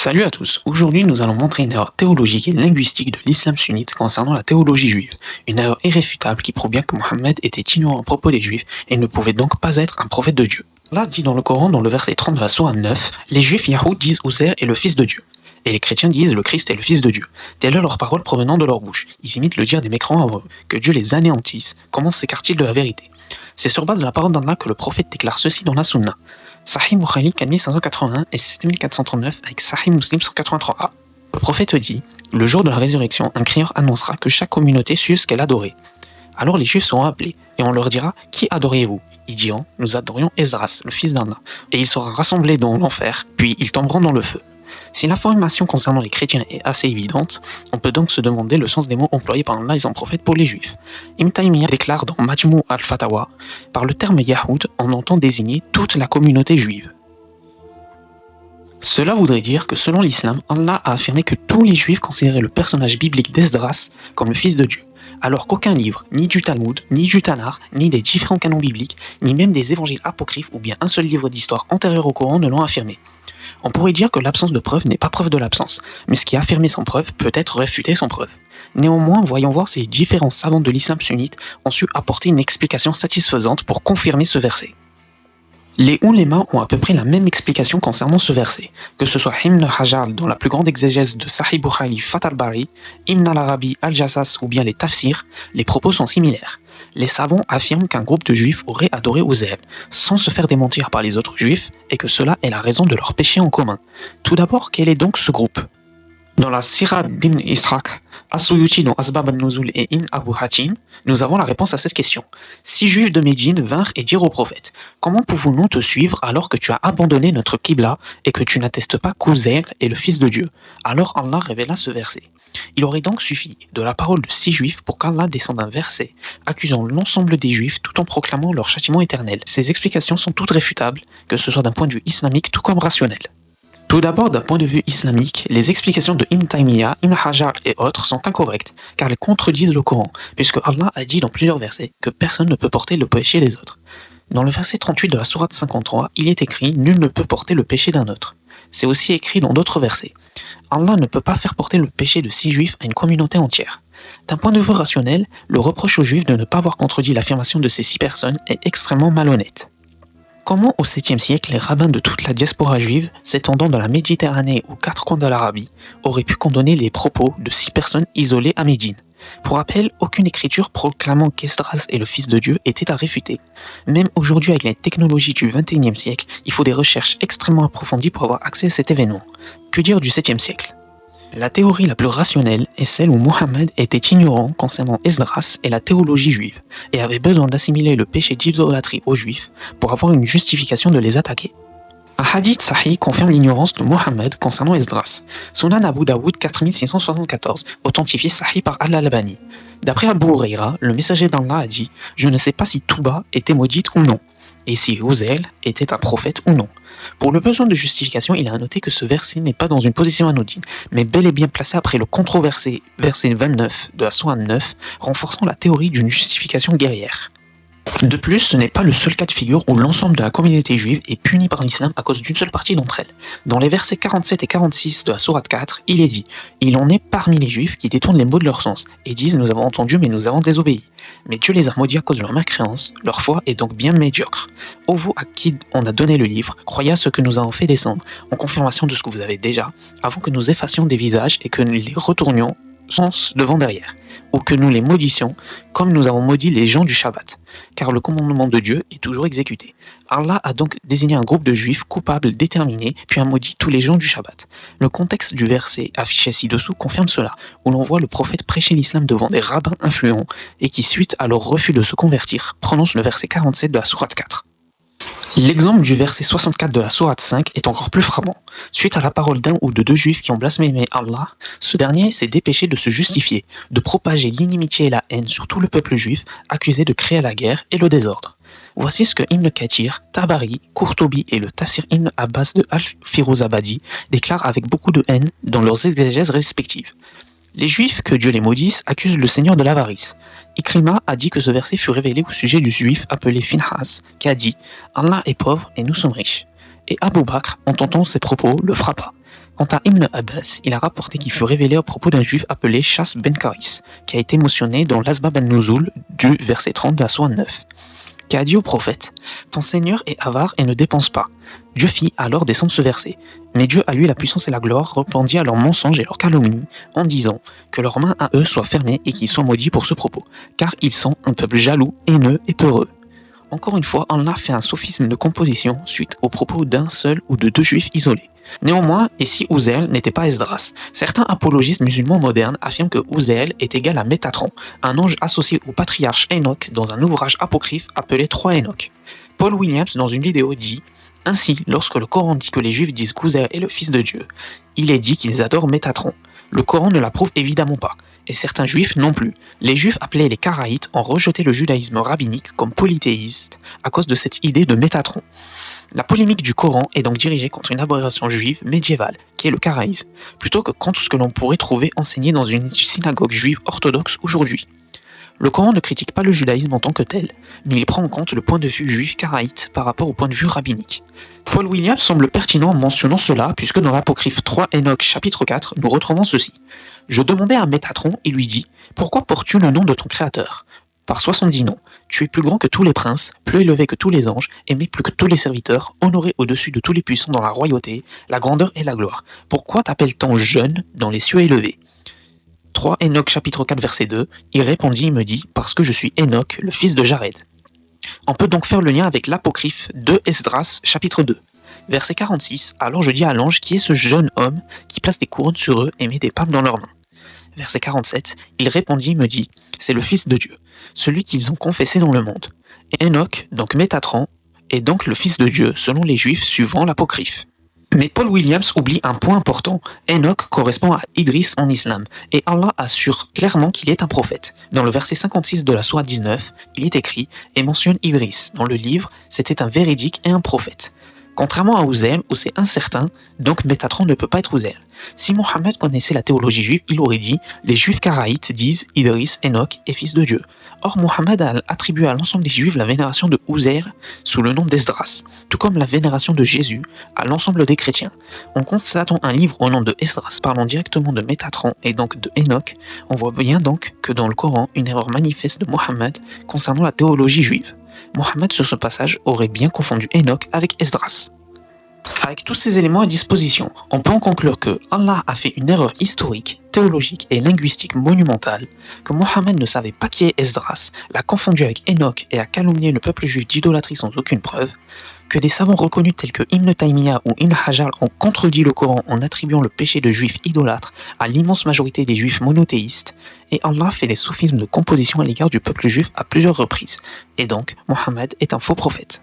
Salut à tous, aujourd'hui nous allons montrer une erreur théologique et linguistique de l'islam sunnite concernant la théologie juive, une erreur irréfutable qui prouve bien que Mohammed était ignorant à propos des juifs et ne pouvait donc pas être un prophète de Dieu. Allah dit dans le Coran, dans le verset 30 de la sourate 9, les juifs Yahoud disent Uzair est le fils de Dieu, et les chrétiens disent le Christ est le fils de Dieu. Telle est leur parole provenant de leur bouche, ils imitent le dire des mécréants avant eux, que Dieu les anéantisse, comment s'écartent-ils de la vérité? C'est sur base de la parole d'Allah que le prophète déclare ceci dans la Sunna. Sahih Bukhari 4581 et 7439 avec Sahih Muslim 183a. Le prophète dit, le jour de la résurrection, un crieur annoncera que chaque communauté suive ce qu'elle adorait. Alors les juifs seront appelés, et on leur dira, qui adoriez-vous? Ils diront, nous adorions Esdras, le fils d'Anna. Et il sera rassemblé dans l'enfer, puis ils tomberont dans le feu. Si l'information concernant les chrétiens est assez évidente, on peut donc se demander le sens des mots employés par Allah et son prophète pour les juifs. Ibn Taymiyyah déclare dans Majmou al-Fatawa, par le terme Yahoud, on entend désigner toute la communauté juive. Cela voudrait dire que selon l'islam, Allah a affirmé que tous les juifs considéraient le personnage biblique d'Esdras comme le fils de Dieu, alors qu'aucun livre, ni du Talmud, ni du Tanakh, ni des différents canons bibliques, ni même des évangiles apocryphes ou bien un seul livre d'histoire antérieur au Coran ne l'ont affirmé. On pourrait dire que l'absence de preuve n'est pas preuve de l'absence, mais ce qui est affirmé sans preuve peut être réfuté sans preuve. Néanmoins, voyons voir si les différents savants de l'islam sunnite ont su apporter une explication satisfaisante pour confirmer ce verset. Les oulémas ont à peu près la même explication concernant ce verset, que ce soit Ibn Hajar dans la plus grande exégèse de Sahih Bukhari Fath al-Bari, Ibn al-Arabi al-Jassas ou bien les tafsirs, les propos sont similaires. Les savants affirment qu'un groupe de juifs aurait adoré Uzair, sans se faire démentir par les autres juifs, et que cela est la raison de leur péché en commun. Tout d'abord, quel est donc ce groupe? Dans la Sirah d'Ibn Ishaq, As-Suyuti dans Asbab al-Nuzul et Ibn Abu Hatim, nous avons la réponse à cette question. 6 juifs de Médine vinrent et dirent au prophète, comment pouvons-nous te suivre alors que tu as abandonné notre Qibla et que tu n'attestes pas qu'Uzair est le fils de Dieu? Alors Allah révéla ce verset. Il aurait donc suffi de la parole de 6 juifs pour qu'Allah descende un verset accusant l'ensemble des juifs tout en proclamant leur châtiment éternel. Ces explications sont toutes réfutables, que ce soit d'un point de vue islamique tout comme rationnel. Tout d'abord, d'un point de vue islamique, les explications de Ibn Taymiyyah, Ibn Hajar et autres sont incorrectes, car elles contredisent le Coran, puisque Allah a dit dans plusieurs versets que personne ne peut porter le péché des autres. Dans le verset 38 de la sourate 53, il est écrit « Nul ne peut porter le péché d'un autre ». C'est aussi écrit dans d'autres versets. Allah ne peut pas faire porter le péché de 6 juifs à une communauté entière. D'un point de vue rationnel, le reproche aux juifs de ne pas avoir contredit l'affirmation de ces 6 personnes est extrêmement malhonnête. Comment au 7e siècle les rabbins de toute la diaspora juive, s'étendant de la Méditerranée aux 4 coins de l'Arabie, auraient pu condamner les propos de 6 personnes isolées à Médine? Pour rappel, aucune écriture proclamant qu'Esdras est le fils de Dieu était à réfuter. Même aujourd'hui avec les technologies du 21e siècle, il faut des recherches extrêmement approfondies pour avoir accès à cet événement. Que dire du 7e siècle? La théorie la plus rationnelle est celle où Mohammed était ignorant concernant Esdras et la théologie juive, et avait besoin d'assimiler le péché d'idolâtrie aux juifs pour avoir une justification de les attaquer. Un hadith sahih confirme l'ignorance de Mohammed concernant Esdras. Sunan Abu Daoud 4674, authentifié sahih par Al-Albani. D'après Abu Huraira, le messager d'Allah a dit « Je ne sais pas si Touba était maudite ou non, et si Uzair était un prophète ou non. » Pour le besoin de justification, il a noté que ce verset n'est pas dans une position anodine, mais bel et bien placé après le controversé verset 29 de la sourate 9, renforçant la théorie d'une justification guerrière. De plus, ce n'est pas le seul cas de figure où l'ensemble de la communauté juive est puni par l'islam à cause d'une seule partie d'entre elles. Dans les versets 47 et 46 de la sourate 4, il est dit « Il en est parmi les juifs qui détournent les mots de leur sens, et disent « Nous avons entendu mais nous avons désobéi. » Mais Dieu les a maudits à cause de leur mécréance, leur foi est donc bien médiocre. Ô vous à qui on a donné le livre, croyez à ce que nous avons fait descendre, en confirmation de ce que vous avez déjà, avant que nous effacions des visages et que nous les retournions sens devant derrière, ou que nous les maudissions, comme nous avons maudit les gens du Shabbat, car le commandement de Dieu est toujours exécuté. Allah a donc désigné un groupe de juifs coupables déterminés, puis a maudit tous les gens du Shabbat. Le contexte du verset affiché ci-dessous confirme cela, où l'on voit le prophète prêcher l'islam devant des rabbins influents, et qui, suite à leur refus de se convertir, prononce le verset 47 de la sourate 4. L'exemple du verset 64 de la sourate 5 est encore plus frappant. Suite à la parole d'un ou de 2 juifs qui ont blasphémé Allah, ce dernier s'est dépêché de se justifier, de propager l'inimitié et la haine sur tout le peuple juif, accusé de créer la guerre et le désordre. Voici ce que Ibn Kathir, Tabari, Courtobi et le Tafsir Ibn Abbas de Al-Firuzabadi déclarent avec beaucoup de haine dans leurs exégèses respectives. Les Juifs, que Dieu les maudisse, accusent le Seigneur de l'avarice. Ikrima a dit que ce verset fut révélé au sujet du Juif appelé Finhas, qui a dit « Allah est pauvre et nous sommes riches ». Et Abu Bakr, entendant ces propos, le frappa. Quant à Ibn Abbas, il a rapporté qu'il fut révélé à propos d'un juif appelé Shas ben Karis, qui a été mentionné dans l'Asbab al-Nuzul du verset 30 de la sourate 9, qui a dit au prophète « Ton Seigneur est avare et ne dépense pas ». Dieu fit alors descendre ce verset. Mais Dieu a eu la puissance et la gloire, répandit à leurs mensonges et leurs calomnies, en disant que leurs mains à eux soient fermées et qu'ils soient maudits pour ce propos, car ils sont un peuple jaloux, haineux et peureux. Encore une fois, Allah fait un sophisme de composition suite aux propos d'un seul ou de deux juifs isolés. Néanmoins, et si Uzael n'était pas Esdras, certains apologistes musulmans modernes affirment que Uzael est égal à Métatron, un ange associé au patriarche Enoch dans un ouvrage apocryphe appelé 3 Enoch. Paul Williams, dans une vidéo, dit « Ainsi, lorsque le Coran dit que les Juifs disent qu'Uzael est le fils de Dieu, il est dit qu'ils adorent Métatron. Le Coran ne l'approuve évidemment pas, et certains Juifs non plus. Les Juifs appelés les Karaïtes ont rejeté le judaïsme rabbinique comme polythéiste à cause de cette idée de Métatron. La polémique du Coran est donc dirigée contre une aberration juive médiévale, qui est le karaïsme, plutôt que contre ce que l'on pourrait trouver enseigné dans une synagogue juive orthodoxe aujourd'hui. Le Coran ne critique pas le judaïsme en tant que tel, mais il prend en compte le point de vue juif karaïte par rapport au point de vue rabbinique. Paul Williams semble pertinent en mentionnant cela, puisque dans l'apocryphe 3 Enoch chapitre 4, nous retrouvons ceci. « Je demandai à Métatron et lui dis « Pourquoi portes-tu le nom de ton créateur ?» Par 70 noms, tu es plus grand que tous les princes, plus élevé que tous les anges, aimé plus que tous les serviteurs, honoré au-dessus de tous les puissants dans la royauté, la grandeur et la gloire. Pourquoi t'appelle-t-on jeune dans les cieux élevés ?» 3 Enoch chapitre 4 verset 2, il répondit et me dit « Parce que je suis Enoch, le fils de Jared. » On peut donc faire le lien avec l'apocryphe de Esdras chapitre 2. Verset 46, alors je dis à l'ange qui est ce jeune homme qui place des couronnes sur eux et met des palmes dans leurs mains. Verset 47, il répondit et me dit « C'est le fils de Dieu, celui qu'ils ont confessé dans le monde. » Et Enoch, donc Métatron, est donc le fils de Dieu selon les Juifs suivant l'apocryphe. Mais Paul Williams oublie un point important, Enoch correspond à Idris en islam, et Allah assure clairement qu'il est un prophète. Dans le verset 56 de la sourate 19, il est écrit et mentionne Idris. Dans le livre, c'était un véridique et un prophète. Contrairement à Uzael, où c'est incertain, donc Métatron ne peut pas être Uzael. Si Mohammed connaissait la théologie juive, il aurait dit « Les juifs karaïtes disent Idris, Enoch est fils de Dieu ». Or Mohammed a attribué à l'ensemble des juifs la vénération de Uzair sous le nom d'Esdras, tout comme la vénération de Jésus à l'ensemble des chrétiens. En constatant un livre au nom de Esdras parlant directement de Métatron et donc de Enoch, on voit bien donc que dans le Coran, une erreur manifeste de Mohammed concernant la théologie juive. Mohammed sur ce passage aurait bien confondu Enoch avec Esdras. Avec tous ces éléments à disposition, on peut en conclure que Allah a fait une erreur historique, théologique et linguistique monumentale, que Mohammed ne savait pas qui est Esdras, l'a confondu avec Enoch et a calomnié le peuple juif d'idolâtrie sans aucune preuve, que des savants reconnus tels que Ibn Taymiyyah ou Ibn Hajar ont contredit le Coran en attribuant le péché de juifs idolâtres à l'immense majorité des juifs monothéistes, et Allah fait des sophismes de composition à l'égard du peuple juif à plusieurs reprises, et donc Mohammed est un faux prophète.